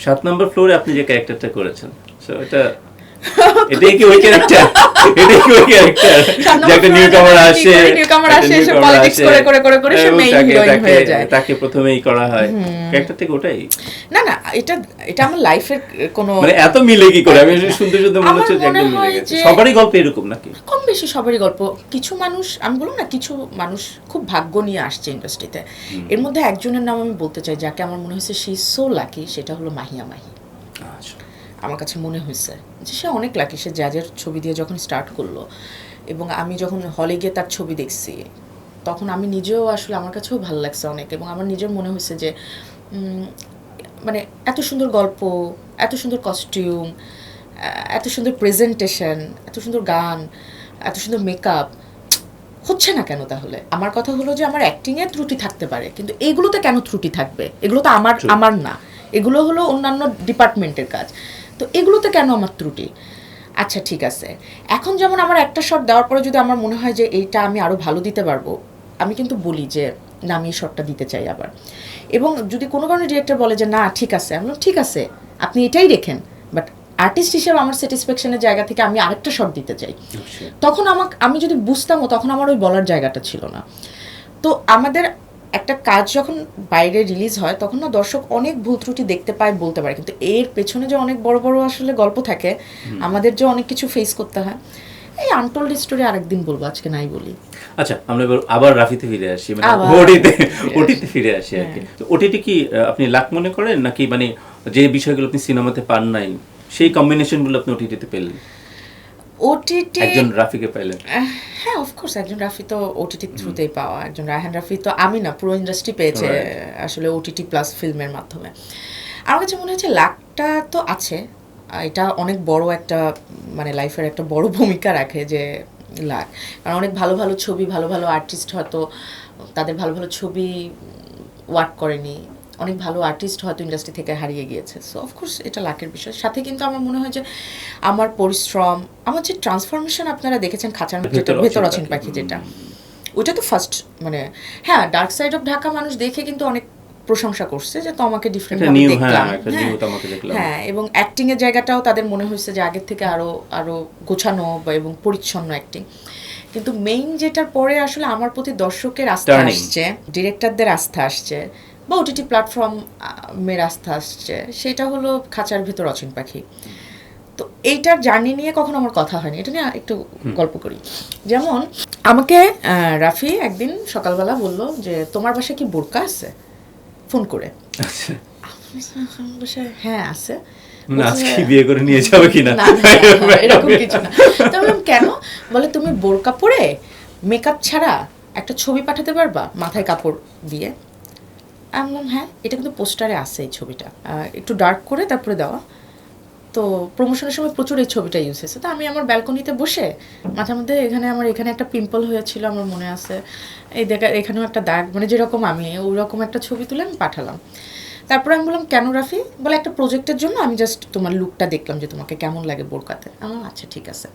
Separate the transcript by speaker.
Speaker 1: 7 নম্বর ফ্লোরে আপনি যে ক্যারেক্টারটা করেছেন, সো এটাই কি ওই ক্যারেক্টার? এটাই কি ওই ক্যারেক্টার যে একটা নিউকামার আসে
Speaker 2: এসে পলিটিক্স করে সে মেইন হিরোইন হয়ে যায়,
Speaker 1: তাকে প্রথমেই করা হয় ক্যারেক্টার থেকে ওটাই?
Speaker 2: না এটা আমার লাইফের কোনো
Speaker 1: মানে এত মিলে কি করে? আমি সুন্দর মনে হচ্ছে যে একদম মিলে গেছে। সবারই গল্প এরকম নাকি?
Speaker 2: কম বেশি সবারই গল্প। কিছু মানুষ, আমি বললাম না, কিছু মানুষ খুব ভাগ্য নিয়ে আসছে ইন্ডাস্ট্রিতে। এর মধ্যে একজনের নাম আমি বলতে চাই, যাকে আমার মনে হয়েছে শি ইজ সো লাকি, সেটা হলো মাহিয়া মাহি। আমার কাছে মনে হয়েছে যে সে অনেক লাকি। সে জাজের ছবি দিয়ে যখন স্টার্ট করলো, এবং আমি যখন হলে গিয়ে তার ছবি দেখছি, তখন আমি নিজেও আসলে, আমার কাছেও ভালো লাগছে অনেক, এবং আমার নিজের মনে হয়েছে যে মানে এত সুন্দর গল্প, এত সুন্দর কস্টিউম, এত সুন্দর প্রেজেন্টেশন, এত সুন্দর গান, এত সুন্দর মেকআপ, হচ্ছে না কেন তাহলে? আমার কথা হলো যে আমার অ্যাক্টিংয়ে ত্রুটি থাকতে পারে, কিন্তু এগুলোতে কেন ত্রুটি থাকবে? এগুলো তো আমার না, এগুলো হলো অন্যান্য ডিপার্টমেন্টের কাজ, তো এগুলোতে কেন আমার ত্রুটি? আচ্ছা ঠিক আছে, এখন যেমন আমার একটা শট দেওয়ার পরে যদি আমার মনে হয় যে এইটা আমি আরও ভালো দিতে পারবো, আমি কিন্তু বলি যে না, আমি এই শটটা দিতে চাই আবার। এবং যদি কোনো কারণে ডিরেক্টর বলে যে না ঠিক আছে, আমি বললাম ঠিক আছে, আপনি এটাই রেখেন, বাট আর্টিস্ট হিসেবে আমার স্যাটিসফ্যাকশনের জায়গা থেকে আমি আরেকটা শট দিতে চাই। তখন আমি যদি বুঝতামও, তখন আমার ওই বলার জায়গাটা ছিল না। তো আমাদের একটা কাজ যখন বাইরে রিলিজ হয়, তখন না দর্শক অনেক ভুল ত্রুটি দেখতে পায়, বলতে পারে, কিন্তু এর পেছনে যে অনেক বড় বড় আসলে গল্প থাকে, আমাদের যে অনেক কিছু ফেস করতে হয়, এই আনটোল্ড স্টোরি আরেকদিন বলবো, আজকে নাই বলি।
Speaker 1: আচ্ছা, আমরা আবার রাফিতে ফিরে আসি, মানে ওটিতে ফিরে আসি আর কি। তো ওটিটি কি আপনি লাক মনে করেন, নাকি মানে যে বিষয়গুলো আপনি সিনেমাতে পান নাই, সেই কম্বিনেশনগুলো আপনি ওটিটিতে পেলেন?
Speaker 2: ওটিটি
Speaker 1: একজন রাফিকে পাইলেন?
Speaker 2: হ্যাঁ, অফকোর্স একজন রাফি তো ওটিটি থ্রুতেই পাওয়া, একজন রায়হান রাফি তো আমি না, পুরো ইন্ডাস্ট্রি পেয়েছে আসলে ওটিটি প্লাস ফিল্মের মাধ্যমে। আমার কাছে মনে হচ্ছে লাকটা তো আছে, এটা অনেক বড় একটা, মানে লাইফের একটা বড় ভূমিকা রাখে যে লাক। কারণ অনেক ভালো ভালো ছবি, ভালো ভালো আর্টিস্ট হয়তো তাদের ভালো ভালো ছবি ওয়ার্ক করেনি, অনেক ভালো আর্টিস্ট হয়তো ইন্ডাস্ট্রি থেকে হারিয়ে গিয়েছে। সো অফকোর্স এটা লাকের বিষয়। সাথে কিন্তু আমার মনে হয় যে আমার পরিশ্রম, আমার যে ট্রান্সফরমেশন আপনারা দেখেছেন খাঁচার ভেতর অচিন পাখি, যেটা ওইটা তো ফার্স্ট, মানে হ্যাঁ, ডার্ক সাইড অফ ঢাকা মানুষ দেখে কিন্তু অনেক প্রশংসা করছে যে তোমাকে ডিফারেন্ট ভাবে দেখলাম, হ্যাঁ, এবং অ্যাক্টিং এর জায়গাটাও তাদের মনে হয়েছে যে আগের থেকে আরো গোছানো এবং পরিচ্ছন্ন অ্যাক্টিং। কিন্তু মেইন যেটার পরে আসলে আমার প্রতি দর্শকের আস্থা আসছে, ডিরেক্টরদের আস্থা আসছে, বা ওটিটি প্ল্যাটফর্মের আস্থা আসছে, সেটা হলো খাঁচার ভেতর অচিন পাখি। তো এইটার জার্নি নিয়ে কখনো আমার কথা হয়নি, এটা নিয়ে একটু গল্প করি। যেমন আমাকে রাফি একদিন সকালবেলা বলল যে তোমার বাসায় কি বোরকা আছে, ফোন করে। হ্যাঁ আছে।
Speaker 1: বিয়ে করে নিয়ে যাবে কিনা
Speaker 2: এরকম কিছু না। তো বললাম কেন? বলে তুমি বোরকা পরে মেকআপ ছাড়া একটা ছবি পাঠাতে পারবা মাথায় কাপড় দিয়ে? আমি বললাম হ্যাঁ, এটা কিন্তু পোস্টারে আছে, এই ছবিটা একটু ডার্ক করে তারপরে দেওয়া, তো প্রমোশনের সময় প্রচুর এই ছবিটা ইউজ হয়েছে। তো আমি আমার ব্যালকনিতে বসে মাথার মধ্যে আমার এখানে একটা পিম্পল হয়েছিল, আমার মনে আছে, এই দেখা এখানেও একটা দাগ, মানে যেরকম আমি ওই রকম একটা ছবি তুলে আমি পাঠালাম। তারপরে আমি বললাম কেন রাফি? বলে একটা প্রজেক্টের জন্য আমি জাস্ট তোমার লুকটা দেখলাম যে তোমাকে কেমন লাগে বোরকাতে। আমার আচ্ছা ঠিক আছে।